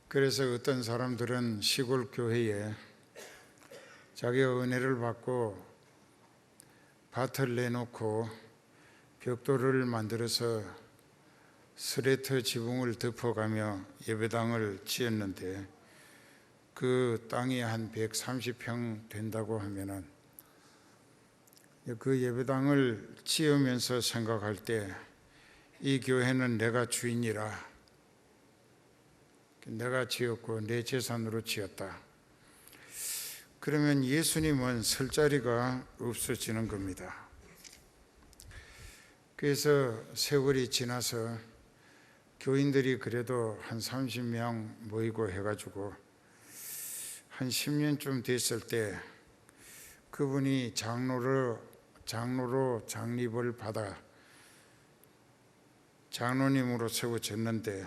그래서 어떤 사람들은 시골 교회에 자기가 은혜를 받고 밭을 내놓고 벽돌을 만들어서 스레터 지붕을 덮어가며 예배당을 지었는데 그 땅이 한 130평 된다고 하면은 그 예배당을 지으면서 생각할 때 이 교회는 내가 주인이라, 내가 지었고 내 재산으로 지었다. 그러면 예수님은 설 자리가 없어지는 겁니다. 그래서 세월이 지나서 교인들이 그래도 한 30명 모이고 해가지고 한 10년쯤 됐을 때 그분이 장로로 장립을 받아 장로님으로 세워졌는데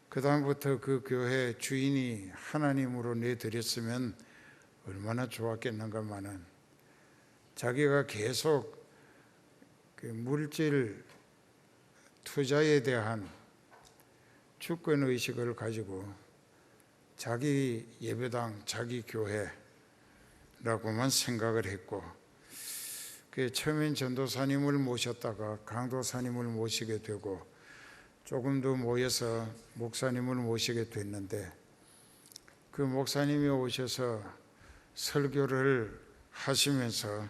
그 다음부터 그 교회 주인이 하나님으로 내드렸으면 얼마나 좋았겠는가마는 자기가 계속 그 물질 투자에 대한 주권의식을 가지고 자기 예배당, 자기 교회라고만 생각을 했고, 처음엔 전도사님을 모셨다가 강도사님을 모시게 되고 조금 더 모여서 목사님을 모시게 됐는데, 그 목사님이 오셔서 설교를 하시면서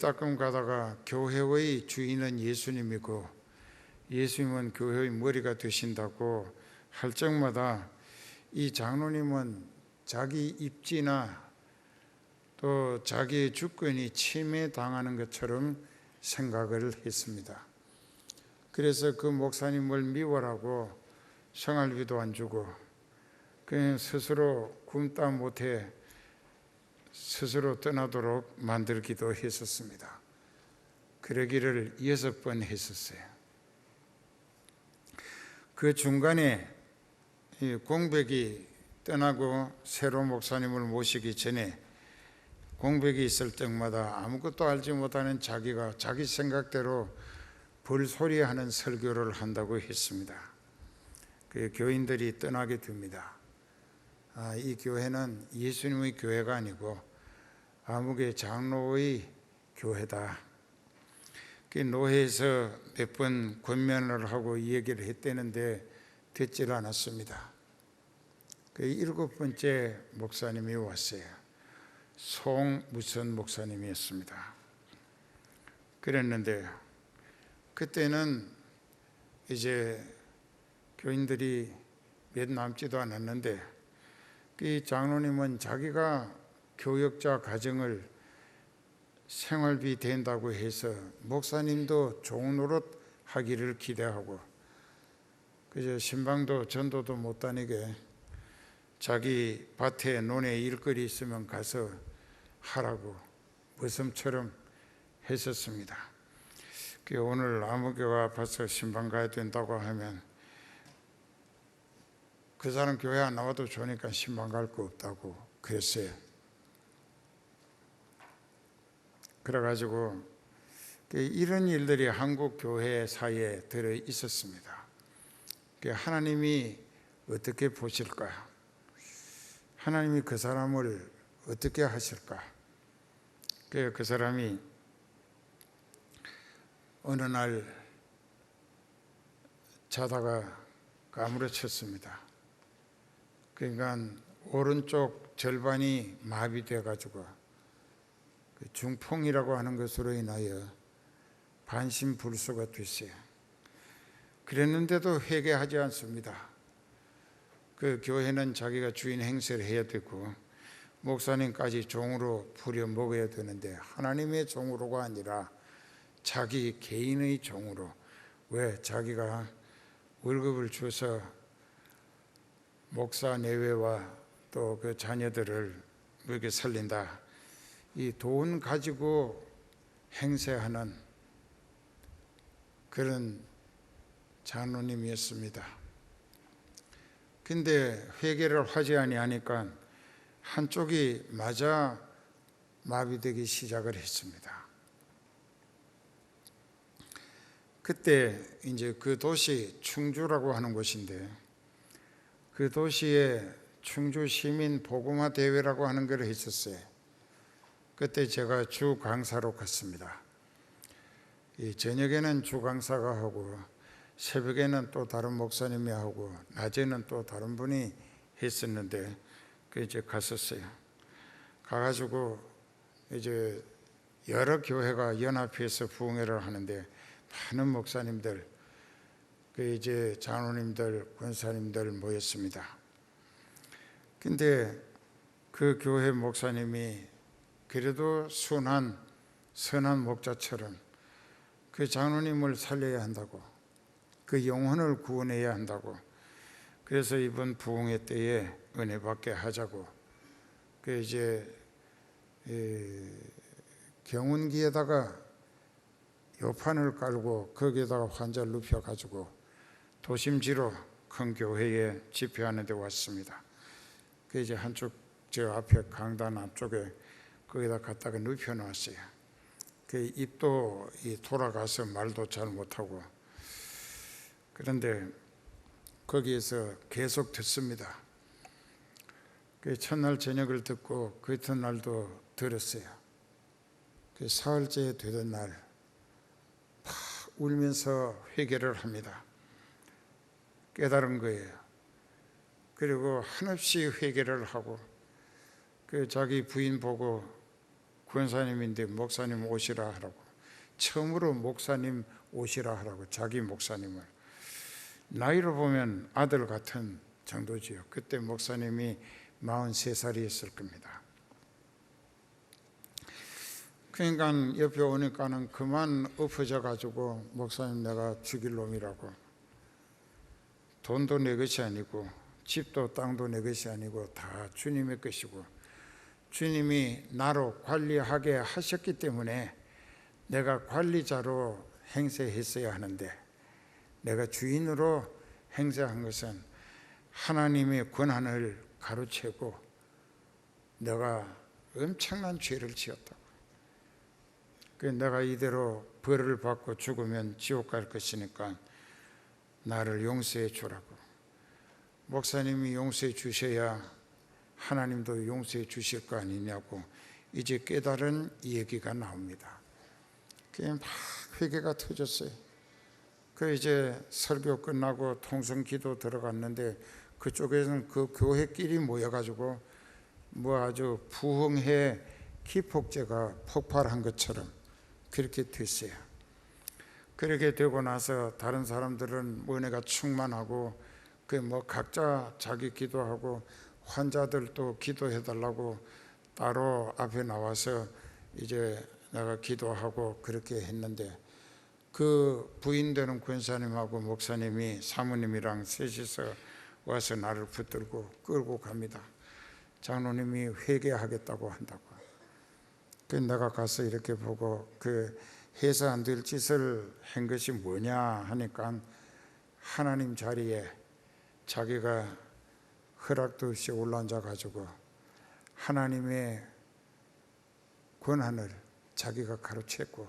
따끔 가다가 교회의 주인은 예수님이고 예수님은 교회의 머리가 되신다고 할 적마다 이 장로님은 자기 입지나 또 자기의 주권이 침해당하는 것처럼 생각을 했습니다. 그래서 그 목사님을 미워하고 생활비도 안 주고 그냥 스스로 굶다 못해 스스로 떠나도록 만들기도 했었습니다. 그러기를 6번 했었어요. 그 중간에 공백이 떠나고 새로 목사님을 모시기 전에 공백이 있을 때마다 아무것도 알지 못하는 자기가 자기 생각대로 벌소리하는 설교를 한다고 했습니다. 그 교인들이 떠나게 됩니다. 이 교회는 예수님의 교회가 아니고 아무개 장로의 교회다. 노회에서 몇 번 권면을 하고 이 얘기를 했다는데 듣질 않았습니다. 7번째 목사님이 왔어요. 송무선 목사님이었습니다. 그랬는데 그때는 이제 교인들이 몇 남지도 않았는데 이 장로님은 자기가 교역자 가정을 생활비 된다고 해서 목사님도 종노릇 하기를 기대하고 그저 신방도 전도도 못 다니게 자기 밭에 논에 일거리 있으면 가서 하라고 머슴처럼 했었습니다. 오늘 아무개가 아파서 신방 가야 된다고 하면 그 사람 교회 안 나와도 좋으니까 신방 갈 거 없다고 그랬어요. 그래가지고 이런 일들이 한국 교회 사이에 들어 있었습니다. 하나님이 어떻게 보실까? 하나님이 그 사람을 어떻게 하실까? 그 사람이 어느 날 자다가 까무러쳤습니다. 그러니까 오른쪽 절반이 마비돼가지고 중풍이라고 하는 것으로 인하여 반신불수가 됐어요. 그랬는데도 회개하지 않습니다. 그 교회는 자기가 주인 행세를 해야 되고 목사님까지 종으로 부려 먹어야 되는데 하나님의 종으로가 아니라 자기 개인의 종으로, 왜 자기가 월급을 줘서 목사 내외와 또 그 자녀들을 이렇게 살린다, 이 돈 가지고 행세하는 그런 장로님이었습니다. 근데 회개를 하지 아니하니까 한쪽이 맞아 마비되기 시작을 했습니다. 그때 이제 그 도시 충주라고 하는 곳인데 그 도시에 충주 시민 복음화 대회라고 하는 걸 했었어요. 그때 제가 주 강사로 갔습니다. 이 저녁에는 주 강사가 하고 새벽에는 또 다른 목사님이 하고 낮에는 또 다른 분이 했었는데 그 이제 갔었어요. 가가지고 이제 여러 교회가 연합해서 부흥회를 하는데 많은 목사님들, 그 이제 장로님들, 권사님들 모였습니다. 근데 그 교회 목사님이 그래도 선한 목자처럼 그 장로님을 살려야 한다고, 그 영혼을 구원해야 한다고, 그래서 이번 부흥회 때에 은혜 받게 하자고, 그 이제 경운기에다가 요판을 깔고 거기에다가 환자를 눕혀가지고 도심지로 큰 교회에 집회하는 데 왔습니다. 그 이제 한쪽 저 앞에 강단 앞쪽에 거기다 갖다가 눕혀놨어요. 그 입도 돌아가서 말도 잘 못하고, 그런데 거기에서 계속 듣습니다. 그 첫날 저녁을 듣고 그 이튿날도 들었어요. 그 사흘째 되던 날 막 울면서 회개를 합니다. 깨달은 거예요. 그리고 한없이 회개를 하고, 그 자기 부인 보고 권사님인데 목사님 오시라 하라고, 처음으로 목사님 오시라 하라고, 자기 목사님을. 나이로 보면 아들 같은 정도지요. 그때 목사님이 43살이었을 겁니다. 그러니까 옆에 오니까는 그만 엎어져 가지고, 목사님 내가 죽일 놈이라고, 돈도 내 것이 아니고 집도 땅도 내 것이 아니고 다 주님의 것이고, 주님이 나로 관리하게 하셨기 때문에 내가 관리자로 행세했어야 하는데, 내가 주인으로 행세한 것은 하나님의 권한을 가로채고 내가 엄청난 죄를 지었다고. 내가 이대로 벌을 받고 죽으면 지옥 갈 것이니까 나를 용서해 주라고. 목사님이 용서해 주셔야 하나님도 용서해 주실 거 아니냐고 이제 깨달은 얘기가 나옵니다. 그게 막 회개가 터졌어요. 그 이제 설교 끝나고 통성기도 들어갔는데 그쪽에서는 그 교회끼리 모여가지고 뭐 아주 부흥회 기폭제가 폭발한 것처럼 그렇게 됐어요. 그렇게 되고 나서 다른 사람들은 은혜가 충만하고 그 뭐 각자 자기 기도하고 환자들도 기도해 달라고 따로 앞에 나와서 이제 내가 기도하고 그렇게 했는데, 그 부인 되는 권사님하고 목사님이 사모님이랑 셋이서 와서 나를 붙들고 끌고 갑니다. 장로님이 회개하겠다고 한다고. 그 내가 가서 이렇게 보고 그 해서 안 될 짓을 한 것이 뭐냐 하니까 하나님 자리에 자기가 허락도 없이 올라앉아 가지고 하나님의 권한을 자기가 가로챘고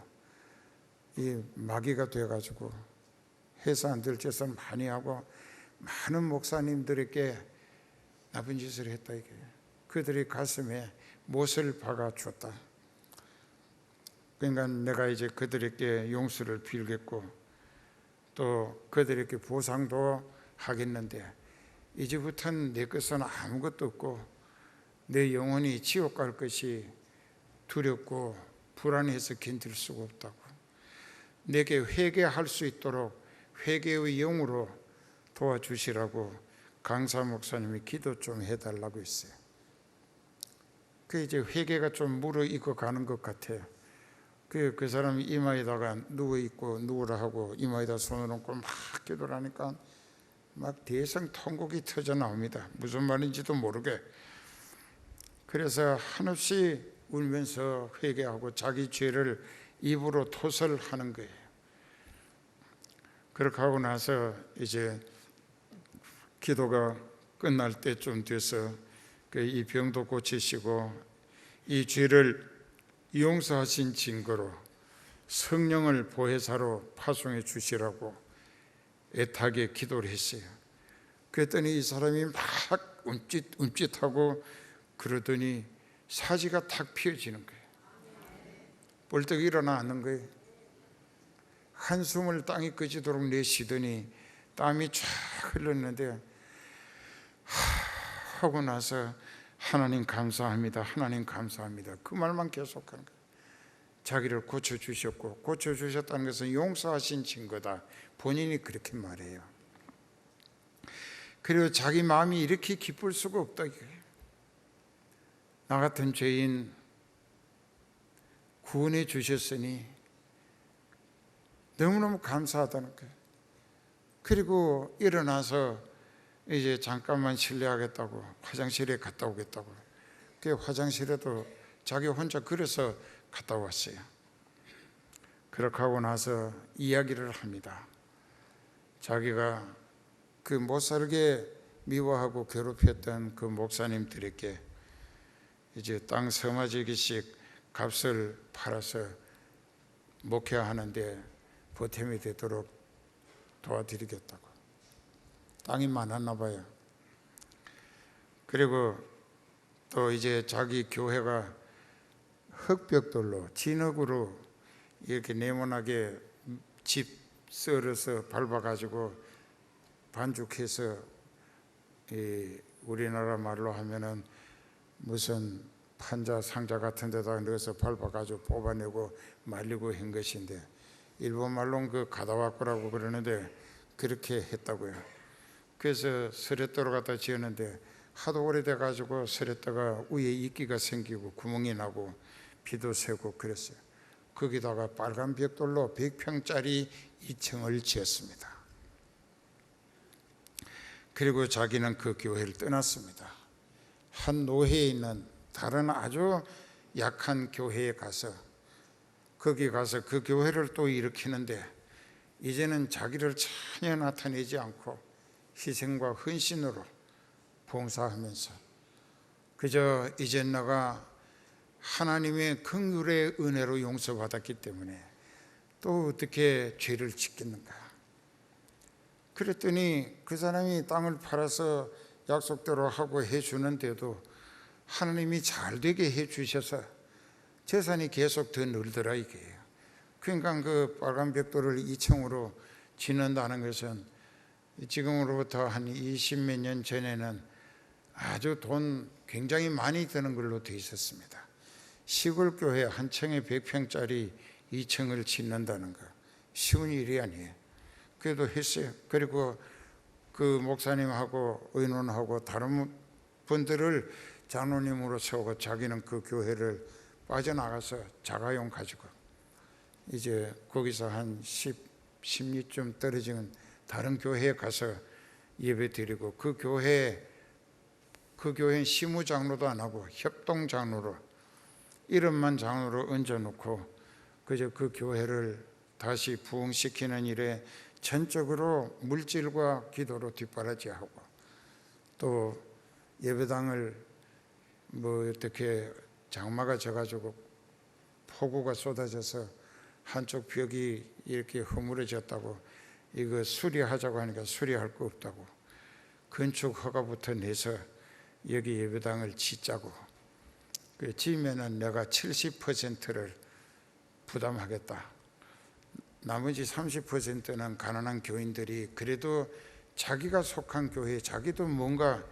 이 마귀가 돼 가지고 해서 안 될 짓을 많이 하고 많은 목사님들에게 나쁜 짓을 했다 이게. 그들의 가슴에 못을 박아 줬다. 그러니까 내가 이제 그들에게 용서를 빌겠고 또 그들에게 보상도 하겠는데, 이제부터는 내 것은 아무것도 없고 내 영혼이 지옥 갈 것이 두렵고 불안해서 견딜 수가 없다고. 내게 회개할 수 있도록 회개의 영으로 도와주시라고 강사 목사님이 기도 좀 해달라고 했어요. 그 이제 회개가 좀 무르익어 가는 것 같아요. 그 사람이 이마에다가 누워있고 누우라 하고 이마에다 손을 얹고 막 기도를 하니까 막 대성통곡이 터져 나옵니다. 무슨 말인지도 모르게. 그래서 한없이 울면서 회개하고 자기 죄를 입으로 토설하는 거예요. 그렇게 하고 나서 이제 기도가 끝날 때쯤 돼서 이 병도 고치시고 이 죄를 용서하신 증거로 성령을 보혜사로 파송해 주시라고 애타게 기도를 했어요. 그랬더니 이 사람이 막 움찔움찔하고 그러더니 사지가 탁 피어지는 거예요. 벌떡 일어나 앉는 거예요. 한숨을 땅이 꺼지도록 내쉬더니 땀이 쫙 흘렀는데 하고 나서 하나님 감사합니다, 하나님 감사합니다, 그 말만 계속하는 거예요. 자기를 고쳐주셨고, 고쳐주셨다는 것은 용서하신 증거다, 본인이 그렇게 말해요. 그리고 자기 마음이 이렇게 기쁠 수가 없다 이거예요. 나 같은 죄인 구원해 주셨으니 너무너무 감사하다는 거예요. 그리고 일어나서 이제 잠깐만 실례하겠다고 화장실에 갔다 오겠다고, 그 화장실에도 자기 혼자 그래서 갔다 왔어요. 그렇게 하고 나서 이야기를 합니다. 자기가 그 못살게 미워하고 괴롭혔던 그 목사님들에게 이제 땅 서마지 개씩 값을 팔아서 목회하는데 보탬이 되도록 도와드리겠다고. 땅이 많았나 봐요. 그리고 또 이제 자기 교회가 흙벽돌로 진흙으로 이렇게 네모나게 집 썰어서 밟아가지고 반죽해서, 우리나라 말로 하면은 무슨 판자 상자 같은 데다 넣어서 밟아가지고 뽑아내고 말리고 한 것인데, 일본 말로는 그 가다와꾸라고 그러는데 그렇게 했다고요. 그래서 스레터로 갖다 지었는데 하도 오래돼 가지고 스레터가 위에 이끼가 생기고 구멍이 나고 비도 새고 그랬어요. 거기다가 빨간 벽돌로 100평짜리 2층을 지었습니다. 그리고 자기는 그 교회를 떠났습니다. 한 노회에 있는 다른 아주 약한 교회에 가서, 거기 가서 그 교회를 또 일으키는데 이제는 자기를 전혀 나타내지 않고 희생과 헌신으로 봉사하면서, 그저 이제 내가 하나님의 긍휼의 은혜로 용서받았기 때문에 또 어떻게 죄를 짓겠는가. 그랬더니 그 사람이 땅을 팔아서 약속대로 하고 해주는데도 하나님이 잘 되게 해주셔서 재산이 계속 더 늘더라 이게요. 그러니까 그 빨간 벽돌을 2층으로 짓는다는 것은 지금으로부터 한 20몇 년 전에는 아주 돈 굉장히 많이 드는 걸로 되어 있었습니다. 시골 교회 한 층에 100평짜리 2층을 짓는다는 거 쉬운 일이 아니에요. 그래도 했어요. 그리고 그 목사님하고 의논하고 다른 분들을 장로님으로 세우고 자기는 그 교회를 빠져나가서 자가용 가지고 이제 거기서 한 10리쯤 떨어진 다른 교회에 가서 예배 드리고, 그 교회는 시무장로도 안 하고 협동장로로 이름만 장로로 얹어놓고 그저 그 교회를 다시 부흥시키는 일에 전적으로 물질과 기도로 뒷바라지하고, 또 예배당을 뭐 어떻게 장마가 져가지고 폭우가 쏟아져서 한쪽 벽이 이렇게 허물어졌다고 이거 수리하자고 하니까 수리할 거 없다고 건축 허가부터 내서 여기 예배당을 짓자고, 그 지으면은 내가 70%를 부담하겠다, 나머지 30%는 가난한 교인들이 그래도 자기가 속한 교회에 자기도 뭔가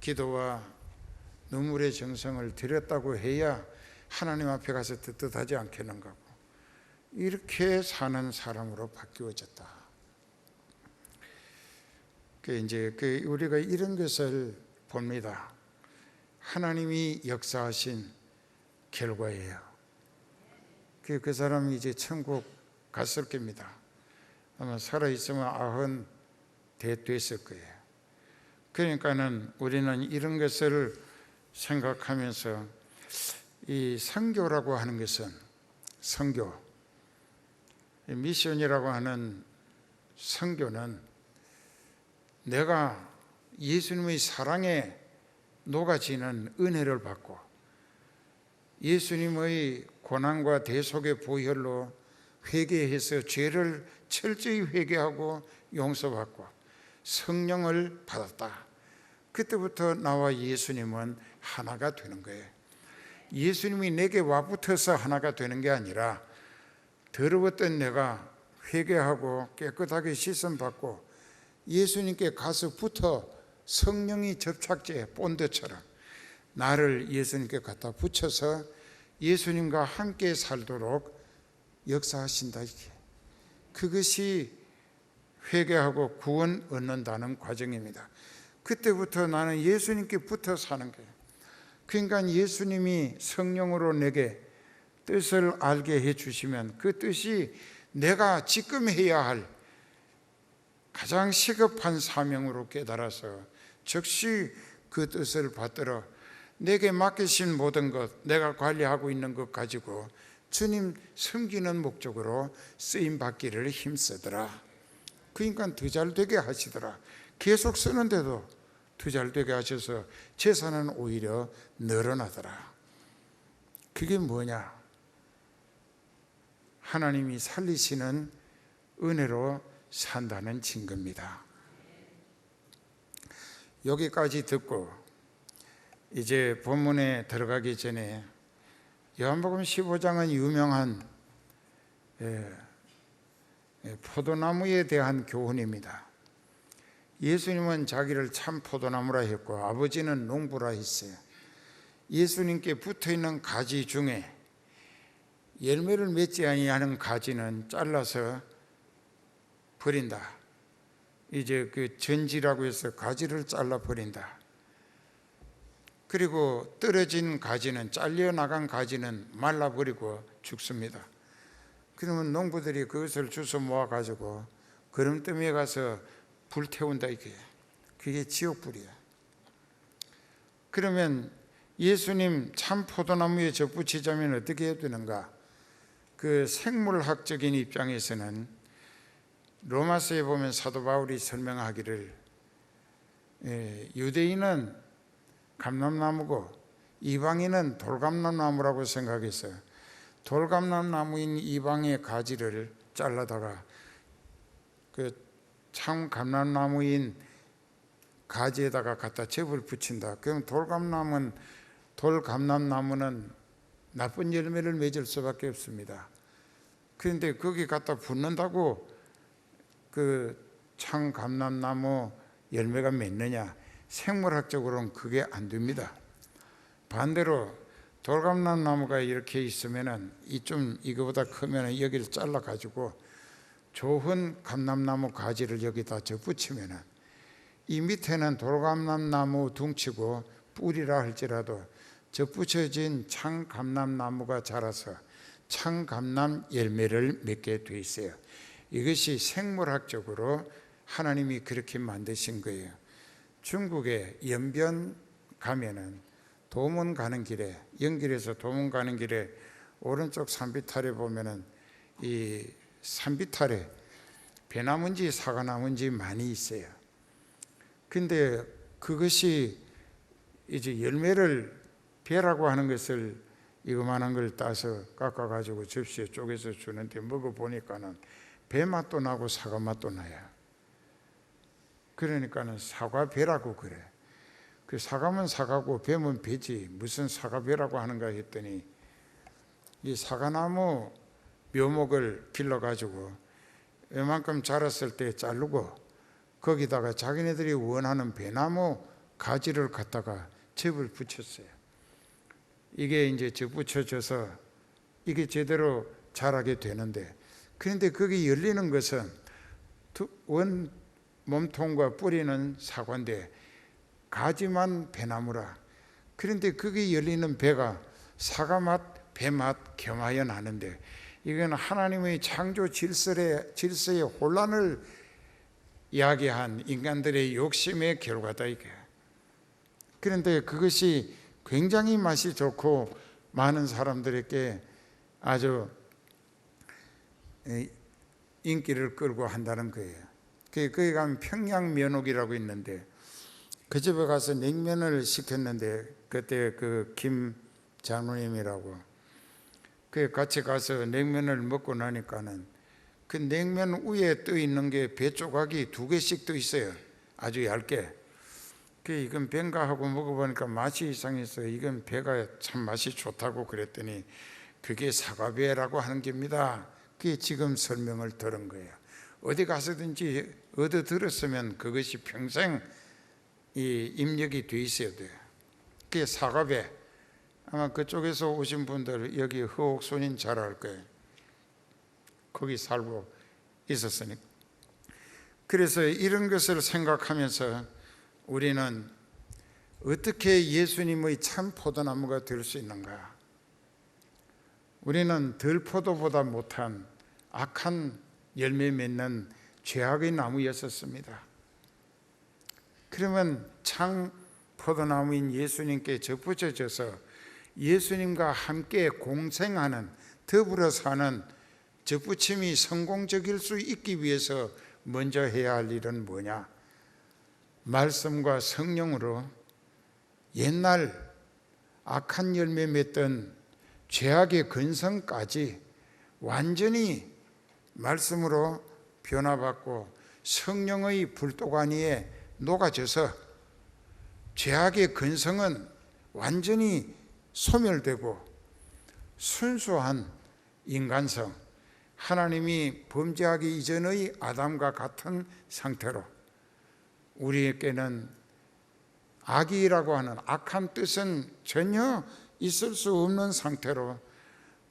기도와 눈물의 정성을 드렸다고 해야 하나님 앞에 가서 떳떳하지 않겠는가, 이렇게 사는 사람으로 바뀌어졌다. 이제 우리가 이런 것을 봅니다. 하나님이 역사하신 결과예요. 그 사람이 이제 천국 갔을 겁니다. 아마 살아있으면 90대 됐을 거예요. 그러니까는 우리는 이런 것을 생각하면서, 이 선교라고 하는 것은, 선교, 미션이라고 하는 선교는 내가 예수님의 사랑에 녹아지는 은혜를 받고 예수님의 고난과 대속의 보혈로 회개해서 죄를 철저히 회개하고 용서받고 성령을 받았다. 그때부터 나와 예수님은 하나가 되는 거예요. 예수님이 내게 와붙어서 하나가 되는 게 아니라 더러웠던 내가 회개하고 깨끗하게 씻음받고 예수님께 가서 붙어 성령이 접착제 본드처럼 나를 예수님께 갖다 붙여서 예수님과 함께 살도록 역사하신다. 그것이 회개하고 구원 얻는다는 과정입니다. 그때부터 나는 예수님께 붙어 사는 거예요. 그러니까 예수님이 성령으로 내게 뜻을 알게 해주시면 그 뜻이 내가 지금 해야 할 가장 시급한 사명으로 깨달아서 즉시 그 뜻을 받들어 내게 맡기신 모든 것, 내가 관리하고 있는 것 가지고 주님 섬기는 목적으로 쓰임받기를 힘쓰더라. 그러니까 더 잘되게 하시더라. 계속 쓰는데도 더 잘되게 하셔서 재산은 오히려 늘어나더라. 그게 뭐냐? 하나님이 살리시는 은혜로 산다는 증거입니다. 여기까지 듣고 이제 본문에 들어가기 전에 요한복음 15장은 유명한 포도나무에 대한 교훈입니다. 예수님은 자기를 참 포도나무라 했고 아버지는 농부라 했어요. 예수님께 붙어있는 가지 중에 열매를 맺지 아니하는 가지는 잘라서 버린다. 이제 그 전지라고 해서 가지를 잘라 버린다. 그리고 떨어진 가지는, 잘려나간 가지는 말라버리고 죽습니다. 그러면 농부들이 그것을 주워 모아가지고 거름더미에 가서 불태운다. 그게 지옥불이야. 그러면 예수님 참 포도나무에 접붙이자면 어떻게 해야 되는가? 그 생물학적인 입장에서는 로마서에 보면 사도 바울이 설명하기를 유대인은 감람나무고 이방인은 돌감람나무라고 생각했어요. 돌감람나무인 이방의 가지를 잘라다가 그 참 감람나무인 가지에다가 갖다 접을 붙인다. 그럼 돌감람나무는 나쁜 열매를 맺을 수밖에 없습니다. 그런데 거기 갖다 붙는다고 그 참 감람나무 열매가 맺느냐? 생물학적으로는 그게 안 됩니다. 반대로 돌감람나무가 이렇게 있으면은 이거보다 크면은 여기를 잘라 가지고 좋은 감람나무 가지를 여기다 접붙이면은 이 밑에는 돌감람나무 둥치고 뿌리라 할지라도 접붙여진 참감람나무가 자라서 참감람 열매를 맺게 돼 있어요. 이것이 생물학적으로 하나님이 그렇게 만드신 거예요. 중국에 연변 가면은 도문 가는 길에, 연길에서 도문 가는 길에 오른쪽 산비탈에 보면은 이 산비탈에 배나무인지 사과나무인지 많이 있어요. 근데 그것이 이제 열매를 배라고 하는 것을 이거만한 걸 따서 깎아가지고 접시에 쪼개서 주는데 먹어보니까는 배 맛도 나고 사과 맛도 나요. 그러니까는 사과배라고 그래. 그 사과면 사과고 배면 배지 무슨 사과배라고 하는가 했더니 이 사과나무 묘목을 길러가지고 이만큼 자랐을 때 자르고 거기다가 자기네들이 원하는 배나무 가지를 갖다가 접을 붙였어요. 이게 이제 접 붙여져서 이게 제대로 자라게 되는데, 그런데 거기 열리는 것은 원 몸통과 뿌리는 사과인데 가지만 배나무라. 그런데 거기 열리는 배가 사과맛, 배맛 겸하여 나는데 이건 하나님의 창조 질서의 혼란을 이야기한 인간들의 욕심의 결과다 이게. 그런데 그것이 굉장히 맛이 좋고 많은 사람들에게 아주 인기를 끌고 한다는 거예요. 거기 가면 평양면옥이라고 있는데 그 집에 가서 냉면을 시켰는데 그때 그 김 장로님이라고 그 같이 가서 냉면을 먹고 나니까는 그 냉면 위에 떠 있는 게 배 조각이 2개씩 떠 있어요. 아주 얇게. 이건 뱀가 하고 먹어보니까 맛이 이상해서 이건 배가 참 맛이 좋다고 그랬더니 그게 사과배라고 하는 겁니다. 그게 지금 설명을 들은 거예요. 어디 가서든지 얻어 들었으면 그것이 평생 이 입력이 돼 있어야 돼요. 그게 사과배. 아마 그쪽에서 오신 분들 여기 허옥손인 잘 알 거예요. 거기 살고 있었으니까. 그래서 이런 것을 생각하면서 우리는 어떻게 예수님의 참 포도나무가 될 수 있는가? 우리는 들포도보다 못한 악한 열매 맺는 죄악의 나무였었습니다. 그러면 참 포도나무인 예수님께 접붙여져서 예수님과 함께 공생하는, 더불어 사는 접붙임이 성공적일 수 있기 위해서 먼저 해야 할 일은 뭐냐? 말씀과 성령으로 옛날 악한 열매 맺던 죄악의 근성까지 완전히 말씀으로 변화받고 성령의 불도가니에 녹아져서 죄악의 근성은 완전히 소멸되고 순수한 인간성, 하나님이 범죄하기 이전의 아담과 같은 상태로, 우리에게는 악이라고 하는 악한 뜻은 전혀 있을 수 없는 상태로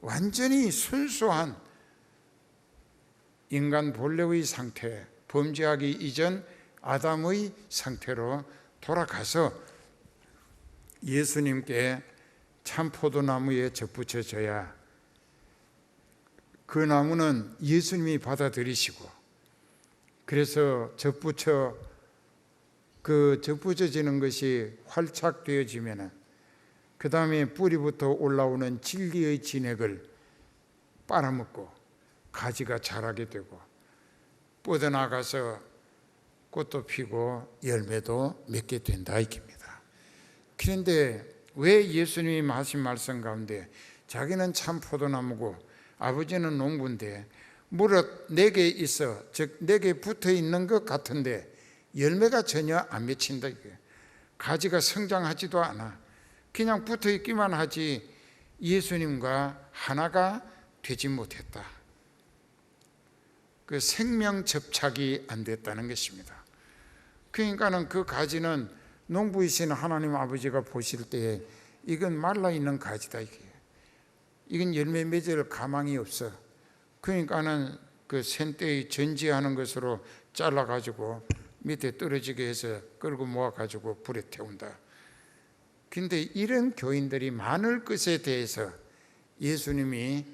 완전히 순수한 인간 본래의 상태, 범죄하기 이전 아담의 상태로 돌아가서 예수님께 참 포도나무에 접붙여져야 그 나무는 예수님이 받아들이시고, 그래서 접붙여지는 것이 활착되어지면 그 다음에 뿌리부터 올라오는 진리의 진액을 빨아먹고 가지가 자라게 되고 뻗어나가서 꽃도 피고 열매도 맺게 된다 이겁니다. 그런데 왜 예수님이 하신 말씀 가운데 자기는 참 포도나무고 아버지는 농부인데 무릇 내게 있어, 즉 내게 붙어 있는 것 같은데 열매가 전혀 안 맺힌다 이게. 가지가 성장하지도 않아. 그냥 붙어 있기만 하지 예수님과 하나가 되지 못했다. 그 생명 접착이 안 됐다는 것입니다. 그러니까는 그 가지는 농부이신 하나님 아버지가 보실 때에 이건 말라 있는 가지다 이게. 이건 열매 맺을 가망이 없어. 그러니까는 그 센때에 전지하는 것으로 잘라 가지고 밑에 떨어지게 해서 끌고 모아 가지고 불에 태운다. 근데 이런 교인들이 많을 것에 대해서 예수님이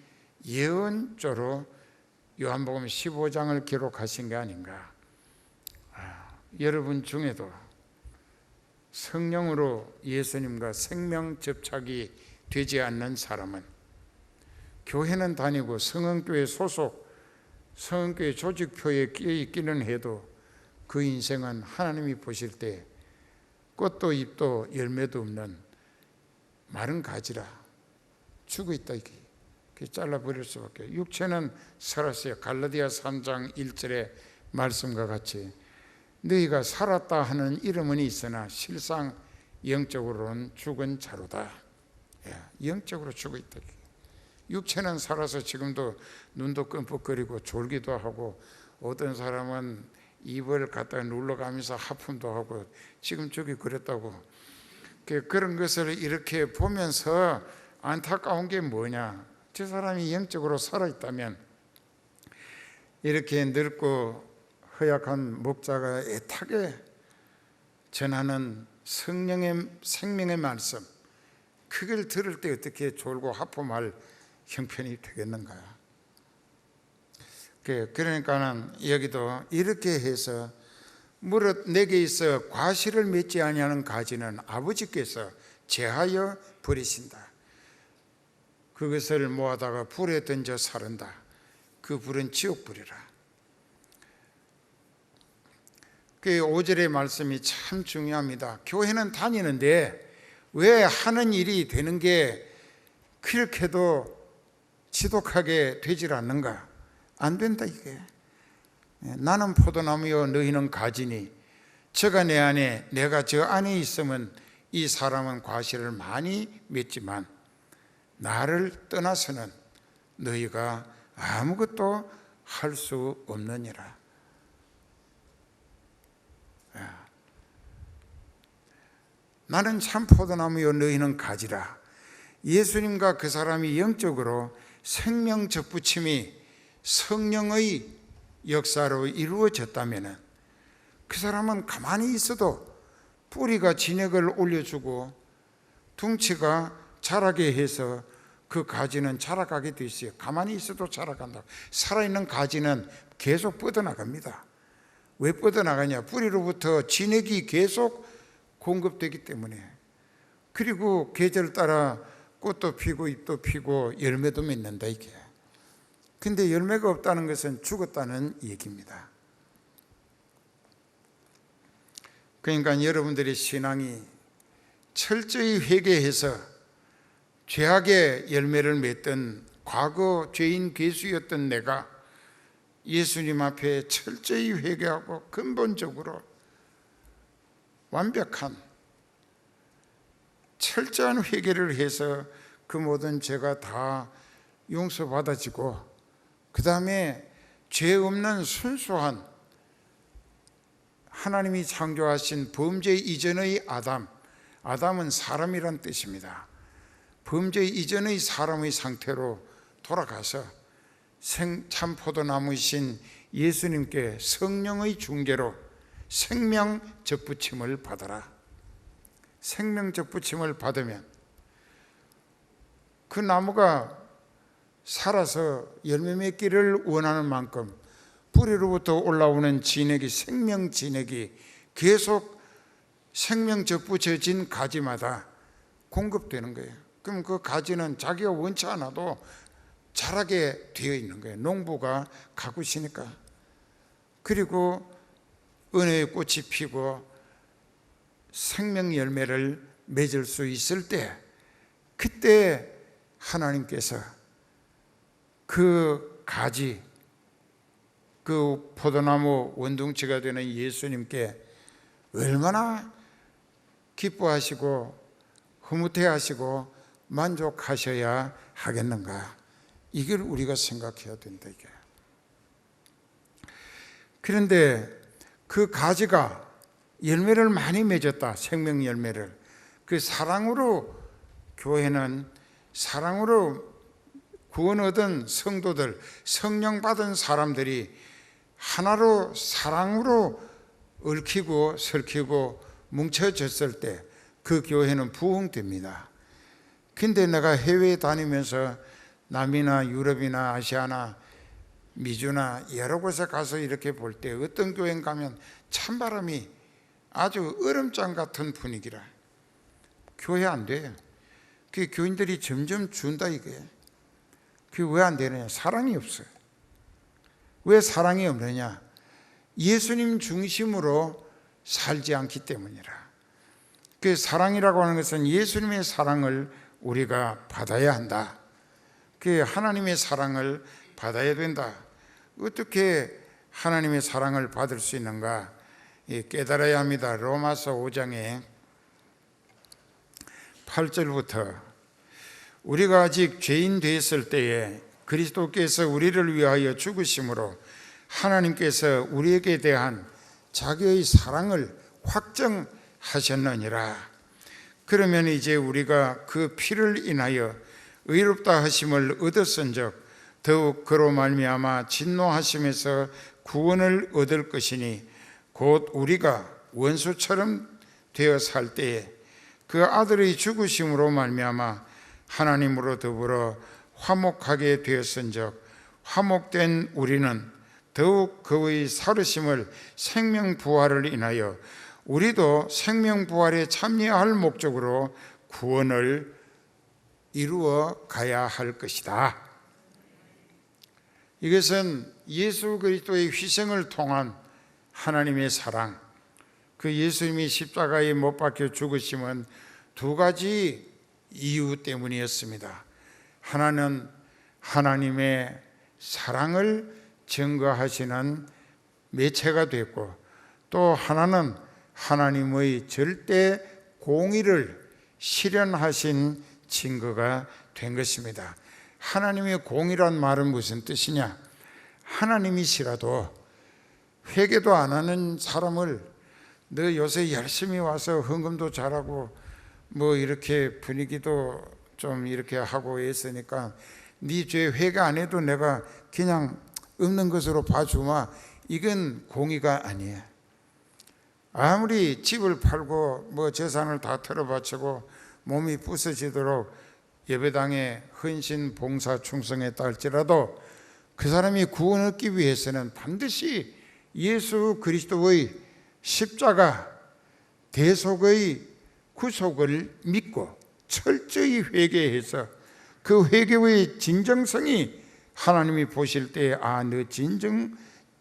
예언조로 요한복음 15장을 기록하신 게 아닌가. 여러분 중에도 성령으로 예수님과 생명 접착이 되지 않는 사람은 교회는 다니고 성은교회 소속, 성은교회 조직표에 끼어 있기는 해도 그 인생은 하나님이 보실 때 꽃도 잎도 열매도 없는 마른 가지라 죽어 있다 이게. 잘라버릴 수밖에. 육체는 살았어요. 갈라디아 3장 1절의 말씀과 같이 너희가 살았다 하는 이름은 있으나 실상 영적으로는 죽은 자로다. 영적으로 죽어 있다. 육체는 살아서 지금도 눈도 끔뻑거리고 졸기도 하고 어떤 사람은 입을 갖다 눌러가면서 하품도 하고 지금 저기 그랬다고. 그런 것을 이렇게 보면서 안타까운 게 뭐냐. 저 사람이 영적으로 살아있다면 이렇게 늙고 허약한 목자가 애타게 전하는 성령의 생명의 말씀, 그걸 들을 때 어떻게 졸고 하품할 형편이 되겠는가. 그러니까는 여기도 이렇게 해서 무릇 내게 있어 과실을 맺지 아니하는 가지는 아버지께서 제하여 버리신다. 그것을 모아다가 불에 던져 사른다. 그 불은 지옥불이라. 그 5절의 말씀이 참 중요합니다. 교회는 다니는데 왜 하는 일이 되는 게 그렇게도 지독하게 되질 않는가? 안 된다 이게. 나는 포도나무요 너희는 가지니 저가 내 안에, 내가 저 안에 있으면 이 사람은 과실을 많이 맺지만 나를 떠나서는 너희가 아무것도 할 수 없느니라. 나는 참 포도나무요 너희는 가지라. 예수님과 그 사람이 영적으로 생명 접붙임이 성령의 역사로 이루어졌다면 그 사람은 가만히 있어도 뿌리가 진액을 올려주고 둥치가 자라게 해서 그 가지는 자라가게 돼 있어요. 가만히 있어도 자라간다. 살아있는 가지는 계속 뻗어나갑니다. 왜 뻗어나가냐? 뿌리로부터 진액이 계속 공급되기 때문에. 그리고 계절 따라 꽃도 피고 잎도 피고 열매도 맺는다 이게. 근데 열매가 없다는 것은 죽었다는 얘기입니다. 그러니까 여러분들의 신앙이 철저히 회개해서 죄악의 열매를 맺던 과거 죄인 괴수였던 내가 예수님 앞에 철저히 회개하고 근본적으로 완벽한 철저한 회개를 해서 그 모든 죄가 다 용서받아지고 그 다음에 죄 없는 순수한 하나님이 창조하신 범죄 이전의 아담은 사람이란 뜻입니다. 범죄 이전의 사람의 상태로 돌아가서 참 포도나무이신 예수님께 성령의 중개로 생명 접붙임을 받아라. 생명 접붙임을 받으면 그 나무가 살아서 열매 맺기를 원하는 만큼 뿌리로부터 올라오는 진액이, 생명 진액이 계속 생명 접붙여진 가지마다 공급되는 거예요. 그럼 그 가지는 자기가 원치 않아도 자라게 되어 있는 거예요. 농부가 가꾸시니까. 그리고 은혜의 꽃이 피고 생명 열매를 맺을 수 있을 때, 그때 하나님께서 그 가지, 그 포도나무 원둥치가 되는 예수님께 얼마나 기뻐하시고 흐뭇해하시고 만족하셔야 하겠는가. 이걸 우리가 생각해야 된다 이게. 그런데 그 가지가 열매를 많이 맺었다. 생명 열매를. 그 사랑으로, 교회는 사랑으로 구원 얻은 성도들, 성령 받은 사람들이 하나로 사랑으로 얽히고 설키고 뭉쳐졌을 때 그 교회는 부흥됩니다. 근데 내가 해외에 다니면서 남이나 유럽이나 아시아나 미주나 여러 곳에 가서 이렇게 볼 때 어떤 교회 가면 찬바람이 아주 얼음장 같은 분위기라. 교회 안 돼요. 그 교인들이 점점 준다 이게. 그게 왜 안 되느냐? 사랑이 없어요. 왜 사랑이 없느냐? 예수님 중심으로 살지 않기 때문이라. 그 사랑이라고 하는 것은 예수님의 사랑을 우리가 받아야 한다. 그 하나님의 사랑을 받아야 된다. 어떻게 하나님의 사랑을 받을 수 있는가? 깨달아야 합니다. 로마서 5장에 8절부터 우리가 아직 죄인 되었을 때에 그리스도께서 우리를 위하여 죽으심으로 하나님께서 우리에게 대한 자기의 사랑을 확정하셨느니라. 그러면 이제 우리가 그 피를 인하여 의롭다 하심을 얻었은즉 더욱 그로 말미암아 진노하심에서 구원을 얻을 것이니 곧 우리가 원수처럼 되어 살 때에 그 아들의 죽으심으로 말미암아 하나님으로 더불어 화목하게 되었은즉 화목된 우리는 더욱 그의 살으심을 생명 부활을 인하여 우리도 생명 부활에 참여할 목적으로 구원을 이루어 가야 할 것이다. 이것은 예수 그리스도의 희생을 통한 하나님의 사랑, 그 예수님이 십자가에 못 박혀 죽으심은 두 가지 이유 때문이었습니다. 하나는 하나님의 사랑을 증거하시는 매체가 됐고, 또 하나는 하나님의 절대 공의를 실현하신 증거가 된 것입니다. 하나님의 공의란 말은 무슨 뜻이냐? 하나님이시라도 회개도 안 하는 사람을 너 요새 열심히 와서 헌금도 잘하고 뭐 이렇게 분위기도 좀 이렇게 하고 있으니까 네 죄 회개 안 해도 내가 그냥 없는 것으로 봐주마. 이건 공의가 아니에요. 아무리 집을 팔고 뭐 재산을 다 털어바치고 몸이 부서지도록 예배당에 헌신, 봉사, 충성했다 할지라도 그 사람이 구원 얻기 위해서는 반드시 예수 그리스도의 십자가 대속의 구속을 믿고 철저히 회개해서 그 회개의 진정성이 하나님이 보실 때에 너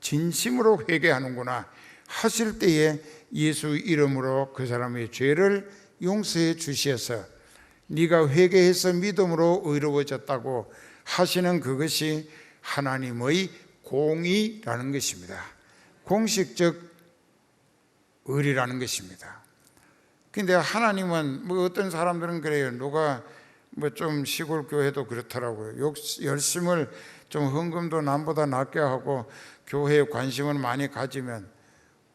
진심으로 회개하는구나 하실 때에 예수 이름으로 그 사람의 죄를 용서해 주셔서 네가 회개해서 믿음으로 의로워졌다고 하시는 그것이 하나님의 공의라는 것입니다. 공식적 의리라는 것입니다. 근데 하나님은 뭐 어떤 사람들은 그래요. 누가 뭐 좀 시골 교회도 그렇더라고요. 열심을 좀 헌금도 남보다 낮게 하고 교회에 관심을 많이 가지면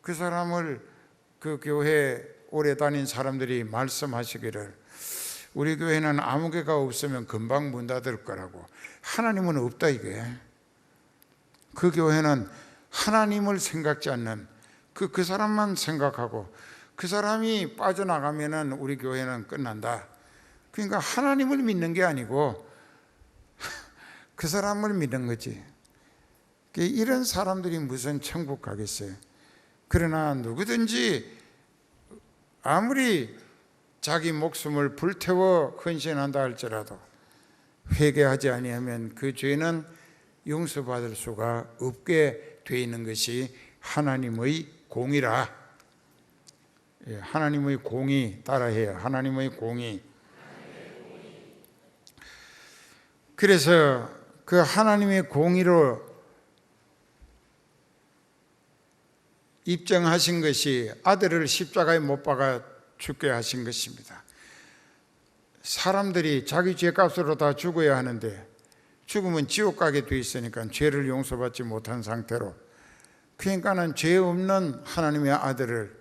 그 사람을 그 교회 오래 다닌 사람들이 말씀하시기를 우리 교회는 아무 개가 없으면 금방 문 닫을 거라고. 하나님은 없다 이게. 그 교회는 하나님을 생각지 않는 그 사람만 생각하고 그 사람이 빠져나가면은 우리 교회는 끝난다. 그러니까 하나님을 믿는 게 아니고 그 사람을 믿는 거지. 이런 사람들이 무슨 천국 가겠어요. 그러나 누구든지 아무리 자기 목숨을 불태워 헌신한다 할지라도 회개하지 아니하면 그 죄는 용서받을 수가 없게 되어 있는 것이 하나님의 공의라. 하나님의 공의 따라해요. 하나님의 공의. 그래서 그 하나님의 공의로 입증하신 것이 아들을 십자가에 못 박아 죽게 하신 것입니다. 사람들이 자기 죄값으로 다 죽어야 하는데 죽으면 지옥 가게 돼 있으니까 죄를 용서받지 못한 상태로, 그러니까는 죄 없는 하나님의 아들을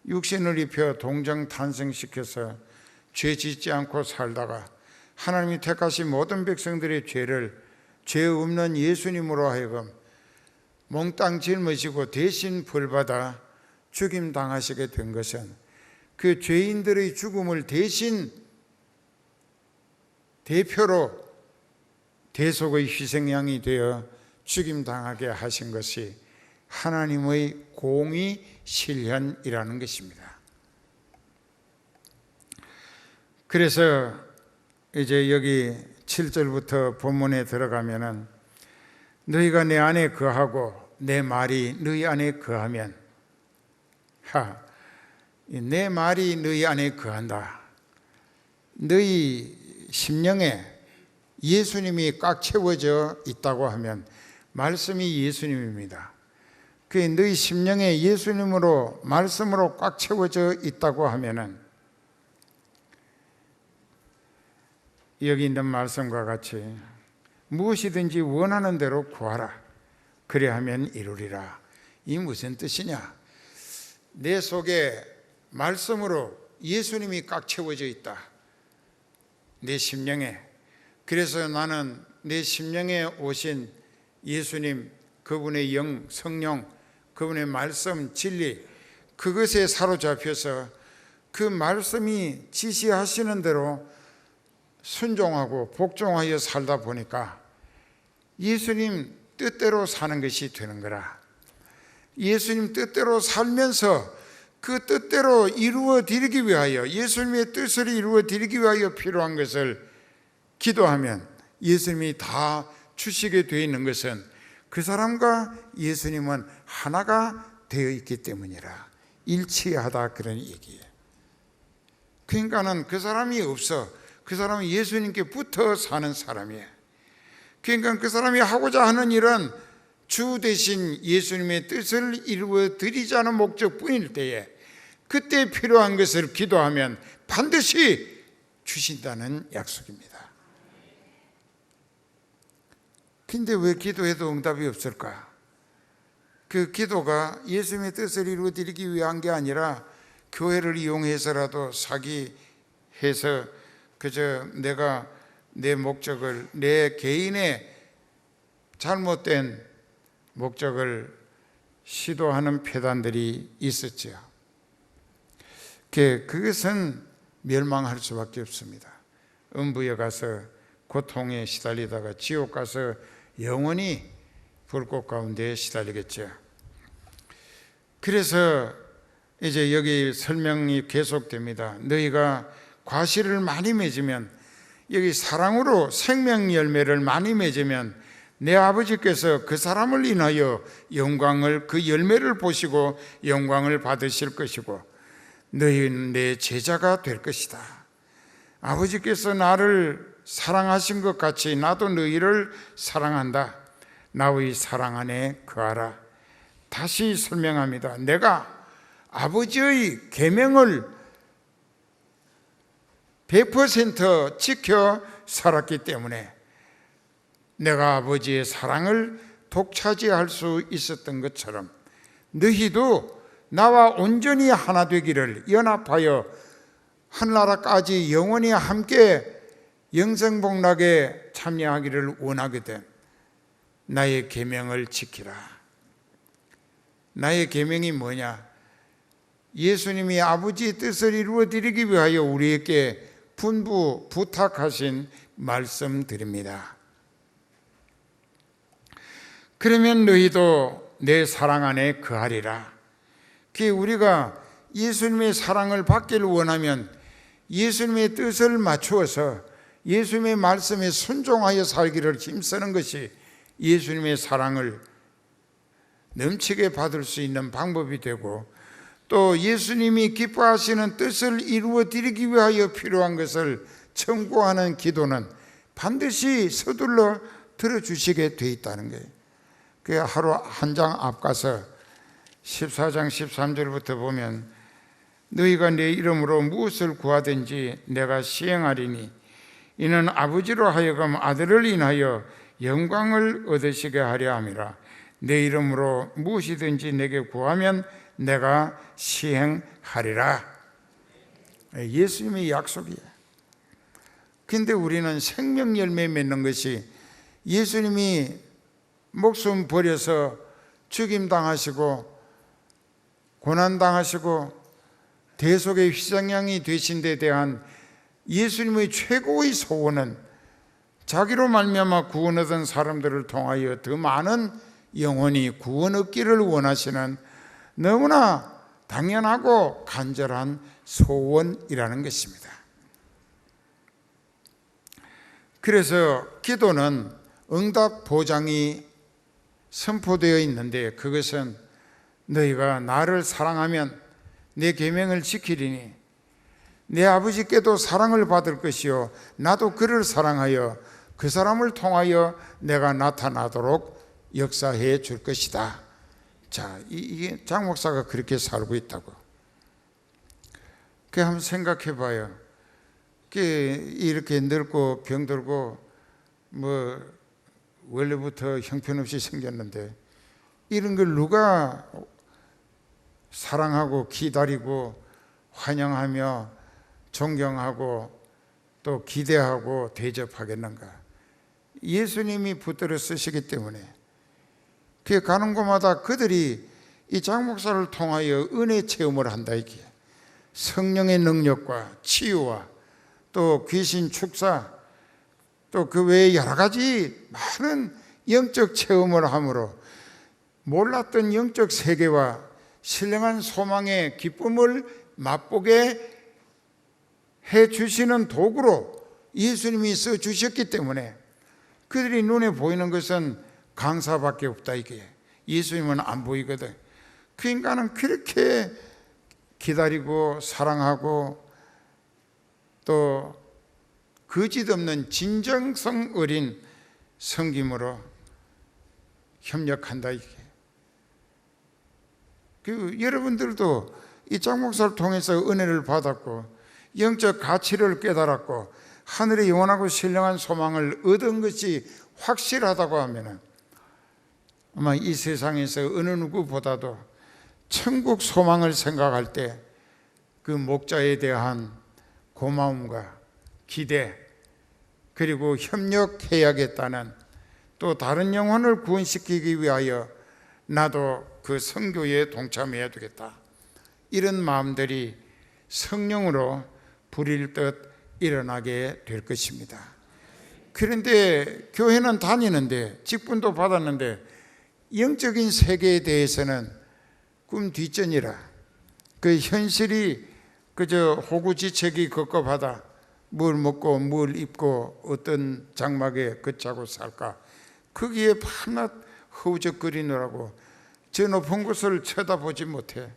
육신을 입혀 동정 탄생시켜서 죄 짓지 않고 살다가 하나님이 택하신 모든 백성들의 죄를 죄 없는 예수님으로 하여금 몽땅 짊어지고 대신 벌받아 죽임 당하시게 된 것은 그 죄인들의 죽음을 대신 대표로 대속의 희생양이 되어 죽임 당하게 하신 것이 하나님의 공의 실현이라는 것입니다. 그래서 이제 여기 7절부터 본문에 들어가면은 너희가 내 안에 거하고 내 말이 너희 안에 거하면, 내 말이 너희 안에 거한다. 너희 심령에 예수님이 꽉 채워져 있다고 하면 말씀이 예수님입니다. 그 너희 심령에 예수님으로 말씀으로 꽉 채워져 있다고 하면은 여기 있는 말씀과 같이 무엇이든지 원하는 대로 구하라. 그래하면 이루리라. 이 무슨 뜻이냐? 내 속에 말씀으로 예수님이 꽉 채워져 있다. 내 심령에. 그래서 나는 내 심령에 오신 예수님, 그분의 영, 성령, 그분의 말씀, 진리, 그것에 사로잡혀서 그 말씀이 지시하시는 대로 순종하고 복종하여 살다 보니까 예수님 뜻대로 사는 것이 되는 거라. 예수님 뜻대로 살면서 그 뜻대로 이루어 드리기 위하여, 예수님의 뜻을 이루어 드리기 위하여 필요한 것을 기도하면 예수님이 다 주시게 되어 있는 것은 그 사람과 예수님은 하나가 되어 있기 때문이라. 일치하다, 그런 얘기예요. 그러니까는 그 사람이 없어. 그 사람은 예수님께 붙어 사는 사람이에요. 그러니까 그 사람이 하고자 하는 일은 주 대신 예수님의 뜻을 이루어 드리자는 목적뿐일 때에 그때 필요한 것을 기도하면 반드시 주신다는 약속입니다. 근데 왜 기도해도 응답이 없을까? 그 기도가 예수님의 뜻을 이루어드리기 위한 게 아니라 교회를 이용해서라도 사기해서 그저 내가 내 목적을, 내 개인의 잘못된 목적을 시도하는 폐단들이 있었죠. 그것은 멸망할 수밖에 없습니다. 음부에 가서 고통에 시달리다가 지옥 가서 영원히 불꽃 가운데 시달리겠죠. 그래서 이제 여기 설명이 계속됩니다. 너희가 과실을 많이 맺으면, 여기 사랑으로 생명 열매를 많이 맺으면 내 아버지께서 그 사람을 인하여 영광을, 그 열매를 보시고 영광을 받으실 것이고 너희는 내 제자가 될 것이다. 아버지께서 나를 사랑하신 것 같이 나도 너희를 사랑한다. 나의 사랑 안에 거하라. 다시 설명합니다. 내가 아버지의 계명을 100% 지켜 살았기 때문에 내가 아버지의 사랑을 독차지할 수 있었던 것처럼 너희도 나와 온전히 하나 되기를, 연합하여 하늘나라까지 영원히 함께 영생복락에 참여하기를 원하거든 나의 계명을 지키라. 나의 계명이 뭐냐? 예수님이 아버지의 뜻을 이루어드리기 위하여 우리에게 부탁하신 말씀드립니다. 그러면 너희도 내 사랑 안에 거하리라. 우리가 예수님의 사랑을 받기를 원하면 예수님의 뜻을 맞추어서 예수님의 말씀에 순종하여 살기를 힘쓰는 것이 예수님의 사랑을 넘치게 받을 수 있는 방법이 되고, 또 예수님이 기뻐하시는 뜻을 이루어 드리기 위하여 필요한 것을 청구하는 기도는 반드시 서둘러 들어주시게 돼 있다는 거예요. 그 하루 한 장 앞가서 14장 13절부터 보면 너희가 내 이름으로 무엇을 구하든지 내가 시행하리니 이는 아버지로 하여금 아들을 인하여 영광을 얻으시게 하려 함이라. 내 이름으로 무엇이든지 내게 구하면 내가 시행하리라. 예수님의 약속이에요. 근데 우리는 생명 열매 맺는 것이 예수님이 목숨 버려서 죽임당하시고 고난당하시고 대속의 희생양이 되신 데 대한 예수님의 최고의 소원은 자기로 말미암아 구원 얻은 사람들을 통하여 더 많은 영혼이 구원 얻기를 원하시는 너무나 당연하고 간절한 소원이라는 것입니다. 그래서 기도는 응답 보장이 선포되어 있는데, 그것은 너희가 나를 사랑하면 내 계명을 지키리니 내 아버지께도 사랑을 받을 것이요 나도 그를 사랑하여 그 사람을 통하여 내가 나타나도록 역사해 줄 것이다. 자, 이게 장 목사가 그렇게 살고 있다고. 한번 생각해 봐요. 이렇게 늙고 병들고 원래부터 형편없이 생겼는데 이런 걸 누가 사랑하고 기다리고 환영하며 존경하고 또 기대하고 대접하겠는가? 예수님이 붙들어 쓰시기 때문에 가는 곳마다 그들이 이 장 목사를 통하여 은혜 체험을 한다. 이게 성령의 능력과 치유와 또 귀신 축사 또 그 외에 여러 가지 많은 영적 체험을 함으로 몰랐던 영적 세계와 신령한 소망의 기쁨을 맛보게 해 주시는 도구로 예수님이 써 주셨기 때문에 그들이 눈에 보이는 것은 강사밖에 없다. 이게 예수님은 안 보이거든. 그 인간은 그렇게 기다리고 사랑하고 또 거짓없는 진정성 어린 섬김으로 협력한다. 이게 여러분들도 이장 목사를 통해서 은혜를 받았고 영적 가치를 깨달았고 하늘의 영원하고 신령한 소망을 얻은 것이 확실하다고 하면 아마 이 세상에서 어느 누구보다도 천국 소망을 생각할 때 그 목자에 대한 고마움과 기대, 그리고 협력해야겠다는, 또 다른 영혼을 구원시키기 위하여 나도 그 선교에 동참해야 되겠다, 이런 마음들이 성령으로 불일 듯 일어나게 될 것입니다. 그런데 교회는 다니는데, 직분도 받았는데 영적인 세계에 대해서는 꿈 뒷전이라, 그 현실이 그저 호구지책이 급급하다, 뭘 먹고 뭘 입고 어떤 장막에 걷자고 살까, 거기에 밤낮 허우적거리느라고 저 높은 곳을 쳐다보지 못해.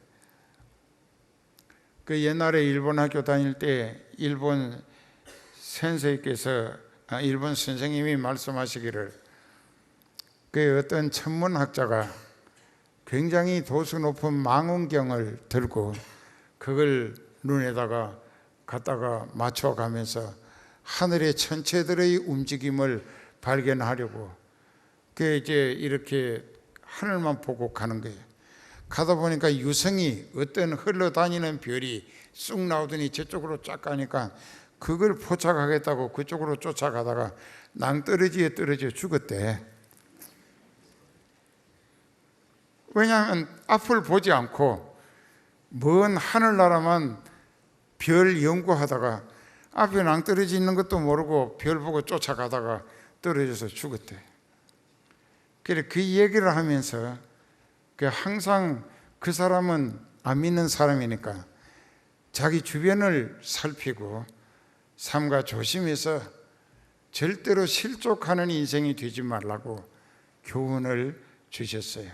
그 옛날에 일본 학교 다닐 때 일본 선생님이 말씀하시기를, 그 어떤 천문학자가 굉장히 도수 높은 망원경을 들고 그걸 눈에다가 갖다가 맞춰가면서 하늘의 천체들의 움직임을 발견하려고 그 이제 이렇게 하늘만 보고 가는 거예요. 가다 보니까 유성이, 어떤 흘러다니는 별이 쑥 나오더니 저쪽으로 쫙 가니까 그걸 포착하겠다고 그쪽으로 쫓아가다가 낭떠러지에 떨어져 죽었대. 왜냐하면 앞을 보지 않고 먼 하늘나라만 별 연구하다가 앞에 낭떠러지 있는 것도 모르고 별 보고 쫓아가다가 떨어져서 죽었대. 그래, 그 얘기를 하면서 항상 그 사람은 안 믿는 사람이니까 자기 주변을 살피고 삼가 조심해서 절대로 실족하는 인생이 되지 말라고 교훈을 주셨어요.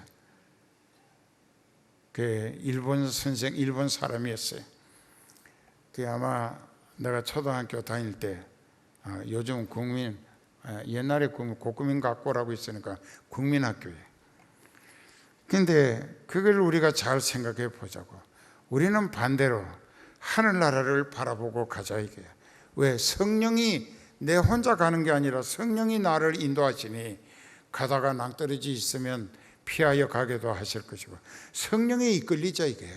그 일본 사람이었어요. 그 아마 내가 초등학교 다닐 때, 요즘 옛날에 국민학교라고 있으니까 국민학교에. 근데 그걸 우리가 잘 생각해 보자고. 우리는 반대로 하늘나라를 바라보고 가자 이게. 왜? 성령이 내 혼자 가는 게 아니라 성령이 나를 인도하시니 가다가 낭떠러지 있으면 피하여 가게도 하실 것이고, 성령에 이끌리자 이게.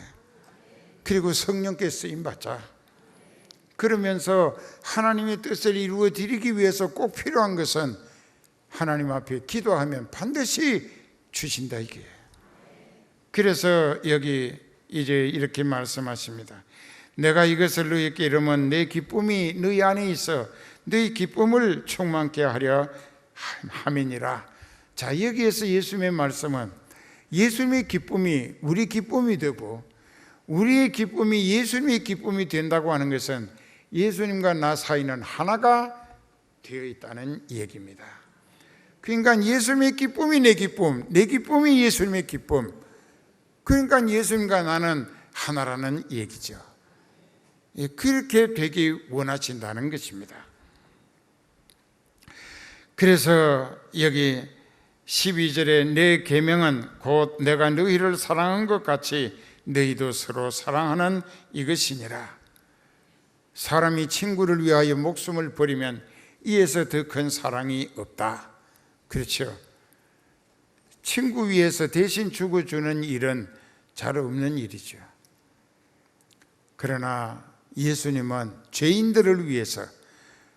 그리고 성령께 쓰임 받자. 그러면서 하나님의 뜻을 이루어 드리기 위해서 꼭 필요한 것은 하나님 앞에 기도하면 반드시 주신다 이게. 그래서 여기 이제 이렇게 말씀하십니다. 내가 이것을 너희에게 이르면 내 기쁨이 너희 안에 있어 너희 기쁨을 충만케 하려 함이니라. 자, 여기에서 예수님의 말씀은 예수님의 기쁨이 우리 기쁨이 되고 우리의 기쁨이 예수님의 기쁨이 된다고 하는 것은 예수님과 나 사이는 하나가 되어 있다는 얘기입니다. 그러니까 예수님의 기쁨이 내 기쁨, 내 기쁨이 예수님의 기쁨, 그러니까 예수님과 나는 하나라는 얘기죠. 그렇게 되기 원하신다는 것입니다. 그래서 여기 12절에 내 계명은 곧 내가 너희를 사랑한 것 같이 너희도 서로 사랑하는 이것이니라. 사람이 친구를 위하여 목숨을 버리면 이에서 더 큰 사랑이 없다. 그렇죠. 친구 위해서 대신 죽어주는 일은 잘 없는 일이죠. 그러나 예수님은 죄인들을 위해서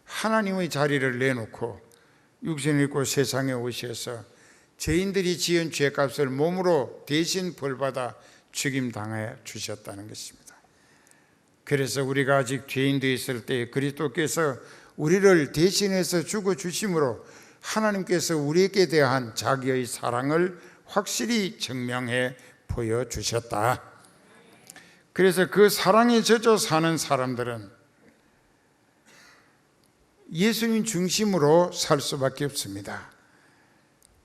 하나님의 자리를 내놓고 육신을 입고 세상에 오셔서 죄인들이 지은 죄값을 몸으로 대신 벌받아 죽임당해 주셨다는 것입니다. 그래서 우리가 아직 죄인되어 있을 때 그리스도께서 우리를 대신해서 죽어주심으로 하나님께서 우리에게 대한 자기의 사랑을 확실히 증명해 보여주셨다. 그래서 그 사랑에 젖어 사는 사람들은 예수님 중심으로 살 수밖에 없습니다.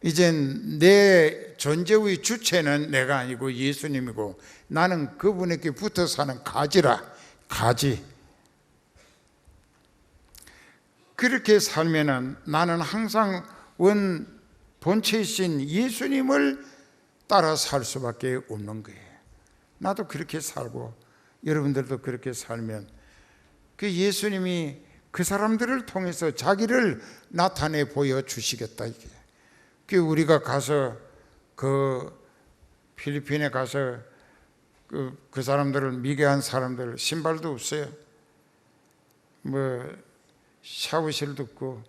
이젠 내 존재의 주체는 내가 아니고 예수님이고 나는 그분에게 붙어 사는 가지라. 가지. 그렇게 살면은 나는 항상 본체이신 예수님을 따라 살 수밖에 없는 거예요. 나도 그렇게 살고 여러분들도 그렇게 살면 그 예수님이 그 사람들을 통해서 자기를 나타내 보여주시겠다. 이게 그 우리가 가서 그 필리핀에 가서 그 사람들을 미개한 사람들 신발도 없어요. 뭐 샤워실도 없고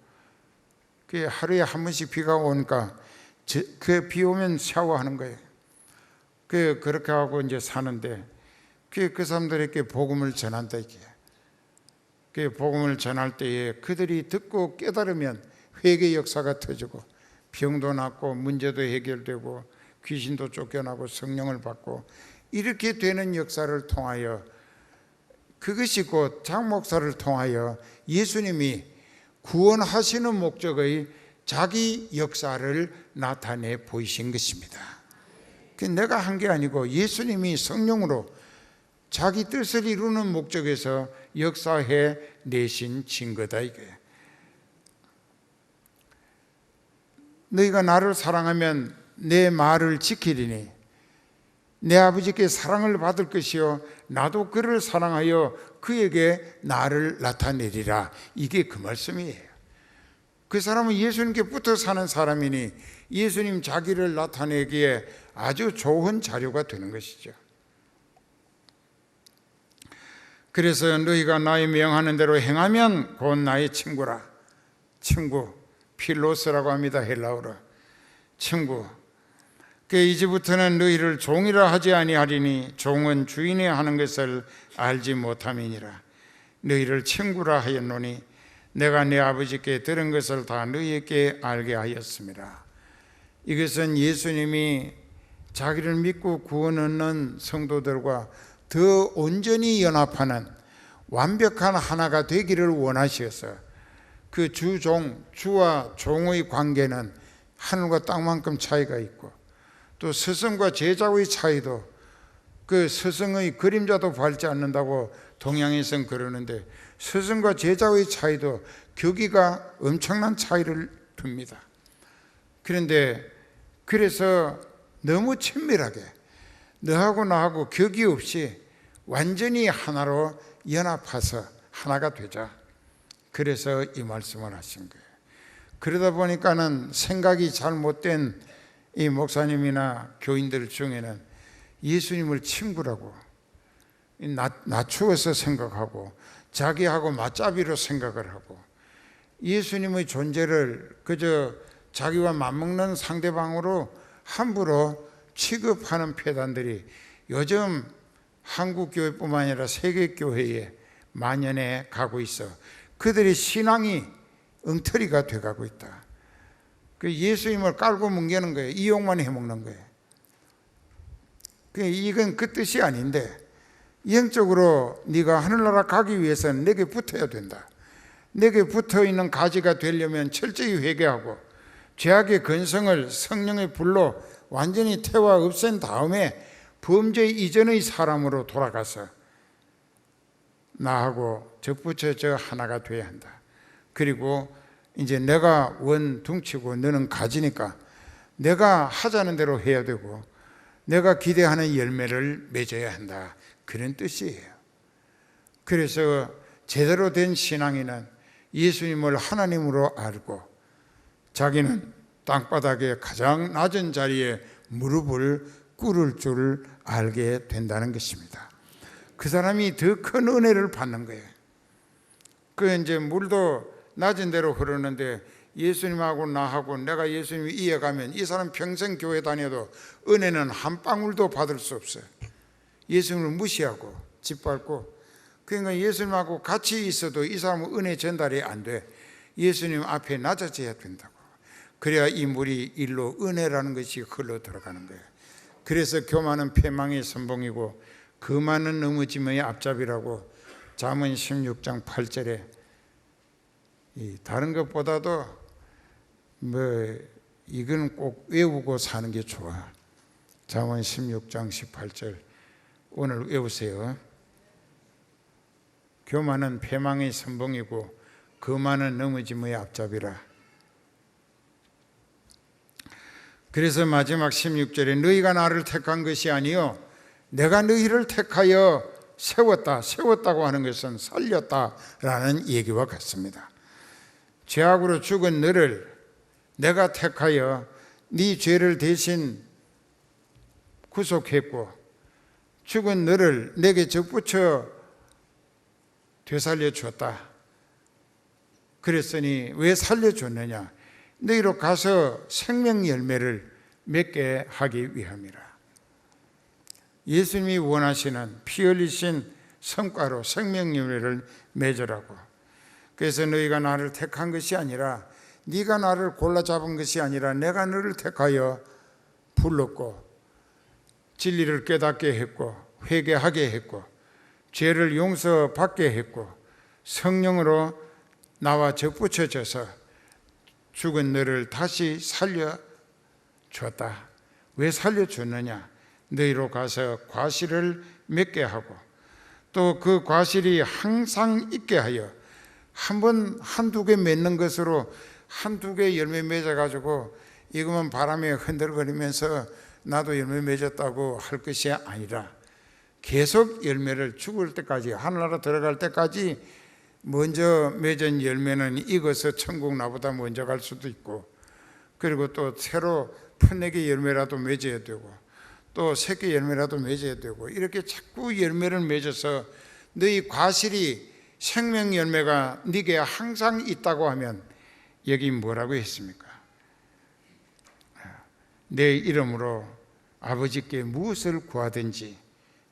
그 하루에 한 번씩 비가 오니까 그 비 오면 샤워하는 거예요. 그렇게 하고 이제 사는데 그 사람들에게 복음을 전한다. 이게 그 복음을 전할 때에 그들이 듣고 깨달으면 회개 역사가 터지고 병도 낫고 문제도 해결되고 귀신도 쫓겨나고 성령을 받고 이렇게 되는 역사를 통하여 그것이 곧 장 목사를 통하여 예수님이 구원하시는 목적의 자기 역사를 나타내 보이신 것입니다. 내가 한 게 아니고 예수님이 성령으로 자기 뜻을 이루는 목적에서 역사해 내신 증거다. 이게 너희가 나를 사랑하면 내 말을 지키리니 내 아버지께 사랑을 받을 것이요 나도 그를 사랑하여 그에게 나를 나타내리라. 이게 그 말씀이에요. 그 사람은 예수님께 붙어 사는 사람이니 예수님 자기를 나타내기에 아주 좋은 자료가 되는 것이죠. 그래서 너희가 나의 명하는 대로 행하면 곧 나의 친구라. 친구, 필로스라고 합니다. 헬라어로 친구. 이제부터는 너희를 종이라 하지 아니하리니 종은 주인이 하는 것을 알지 못함이니라. 너희를 친구라 하였노니 내가 내 아버지께 들은 것을 다 너희에게 알게 하였습니다. 이것은 예수님이 자기를 믿고 구원 얻는 성도들과 더 온전히 연합하는 완벽한 하나가 되기를 원하셔서 그 주와 종의 관계는 하늘과 땅만큼 차이가 있고 또 스승과 제자의 차이도 그 스승의 그림자도 밟지 않는다고 동양에서는 그러는데 스승과 제자의 차이도 교기가 엄청난 차이를 둡니다. 그런데 그래서 너무 친밀하게 너하고 나하고 격이 없이 완전히 하나로 연합해서 하나가 되자. 그래서 이 말씀을 하신 거예요. 그러다 보니까는 생각이 잘못된 이 목사님이나 교인들 중에는 예수님을 친구라고 낮추어서 생각하고 자기하고 맞잡이로 생각을 하고 예수님의 존재를 그저 자기와 맞먹는 상대방으로 함부로 취급하는 폐단들이 요즘 한국교회뿐만 아니라 세계교회에 만연해 가고 있어. 그들의 신앙이 엉터리가 돼가고 있다. 그 예수님을 깔고 뭉개는 거예요. 이용만 해먹는 거예요. 이건 그 뜻이 아닌데 영적으로 네가 하늘나라 가기 위해서는 내게 붙어야 된다. 내게 붙어있는 가지가 되려면 철저히 회개하고 죄악의 근성을 성령의 불로 완전히 태워 없앤 다음에 범죄 이전의 사람으로 돌아가서 나하고 접붙여져 하나가 돼야 한다. 그리고 이제 내가 원둥치고 너는 가지니까 내가 하자는 대로 해야 되고 내가 기대하는 열매를 맺어야 한다. 그런 뜻이에요. 그래서 제대로 된 신앙인은 예수님을 하나님으로 알고 자기는 땅바닥의 가장 낮은 자리에 무릎을 꿇을 줄 알게 된다는 것입니다. 그 사람이 더 큰 은혜를 받는 거예요. 이제 물도 낮은 대로 흐르는데 예수님하고 나하고 내가 예수님을 이어가면 이 사람 평생 교회 다녀도 은혜는 한 방울도 받을 수 없어요. 예수님을 무시하고 짓밟고 그러니까 예수님하고 같이 있어도 이 사람은 은혜 전달이 안 돼. 예수님 앞에 낮아져야 된다고. 그래야 이 물이 일로 은혜라는 것이 흘러 들어가는 거예요. 그래서 교만은 패망의 선봉이고 거만은 넘어짐의 앞잡이라고 잠언 16장 8절에 다른 것보다도 이건 꼭 외우고 사는 게 좋아. 잠언 16장 18절 오늘 외우세요. 교만은 패망의 선봉이고 거만은 넘어짐의 앞잡이라. 그래서 마지막 16절에 너희가 나를 택한 것이 아니요 내가 너희를 택하여 세웠다고 하는 것은 살렸다라는 얘기와 같습니다. 죄악으로 죽은 너를 내가 택하여 네 죄를 대신 구속했고 죽은 너를 내게 접붙여 되살려 줬다. 그랬으니 왜 살려줬느냐? 너희로 가서 생명 열매를 맺게 하기 위함이라. 예수님이 원하시는 피 흘리신 성과로 생명 열매를 맺으라고. 그래서 너희가 나를 택한 것이 아니라, 네가 나를 골라 잡은 것이 아니라 내가 너를 택하여 불렀고 진리를 깨닫게 했고 회개하게 했고 죄를 용서받게 했고 성령으로 나와 접붙여져서 죽은 너를 다시 살려줬다. 왜 살려줬느냐? 너희로 가서 과실을 맺게 하고 또 그 과실이 항상 있게 하여 한 번 한두 개 맺는 것으로 한두 개 열매 맺어가지고 이거만 바람에 흔들거리면서 나도 열매 맺었다고 할 것이 아니라 계속 열매를 죽을 때까지, 하늘나라 들어갈 때까지 먼저 맺은 열매는 익어서 천국 나보다 먼저 갈 수도 있고, 그리고 또 새로 풋내기 열매라도 맺어야 되고 또 새끼 열매라도 맺어야 되고, 이렇게 자꾸 열매를 맺어서 너희 과실이 생명 열매가 네게 항상 있다고 하면 여기 뭐라고 했습니까? 내 이름으로 아버지께 무엇을 구하든지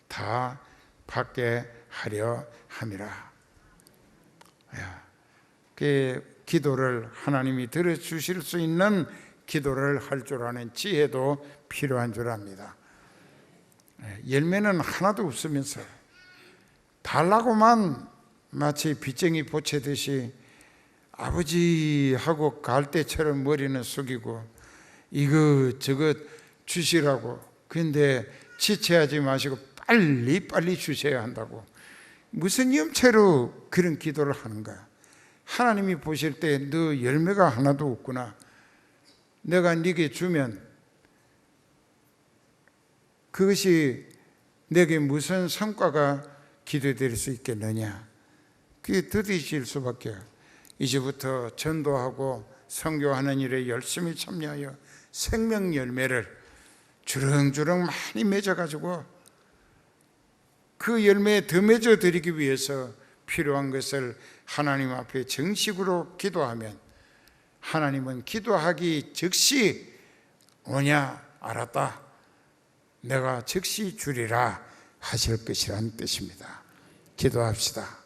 다 받게 하려 함이라. 그 기도를 하나님이 들어주실 수 있는 기도를 할 줄 아는 지혜도 필요한 줄 압니다. 열매는 하나도 없으면서 달라고만 마치 빚쟁이 보채듯이 아버지하고 갈 때처럼 머리는 숙이고 이것저것 주시라고, 그런데 지체하지 마시고 빨리 주셔야 한다고, 무슨 염체로 그런 기도를 하는가? 하나님이 보실 때 너 열매가 하나도 없구나. 내가 네게 주면 그것이 내게 무슨 성과가 기대될 수 있겠느냐? 그게 더디질 수밖에. 이제부터 전도하고 선교하는 일에 열심히 참여하여 생명 열매를 주렁주렁 많이 맺어가지고 그 열매에 더 맺어드리기 위해서 필요한 것을 하나님 앞에 정식으로 기도하면 하나님은 기도하기 즉시 오냐? 알았다. 내가 즉시 주리라 하실 것이라는 뜻입니다. 기도합시다.